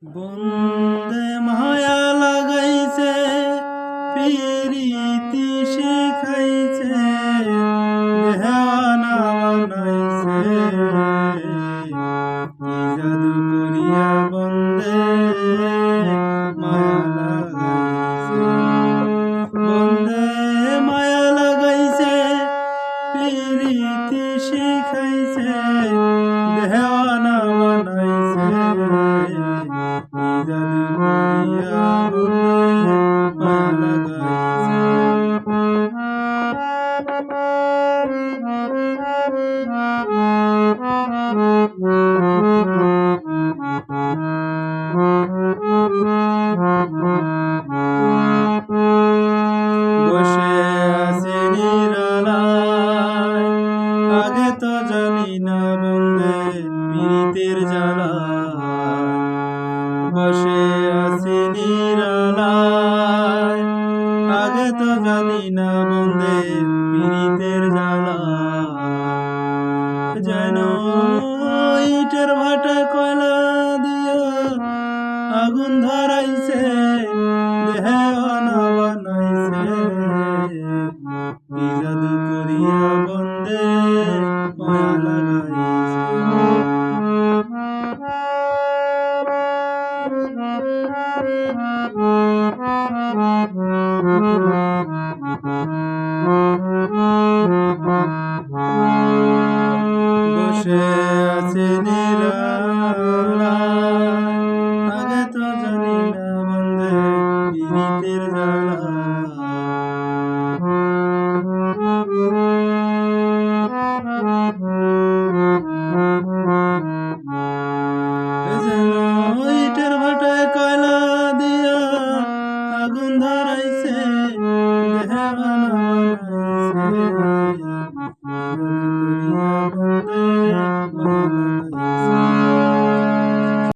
বন্দে মায়া লাগাইছে প্রীতি শিখাইছে দেওয়ানা বানাইছে কি জাদু করিয়া বন্দে মায়া লাগাইছে বন্দে মায়া লাগাইছে প্রীতি শিখাইছে দেওয়ানা বানাইছে জাদু করিয়া বন্দে মায়া লাগাইছে বসে আছি নিরালায় আগে তো জানি না বন্দে প্রীতির জ্বালা বসে আছি নিরালায় আগে তো জানি না বন্দে প্রীতের জ্বালা যেন ইটের ভাটা কয়লা দিয়া আগুন ধরাইছে দেওয়ানা বানাইছে কি জাদু করিয়া বন্দে মায়া লাগাইছে বসে আছে নিরালায় আগে তো জানি না বন্দে প্রীতের জ্বালা ইটের ভাটায় কয়লা দিয়া আগুন ধরাইছে দেওয়ানা বানাইছে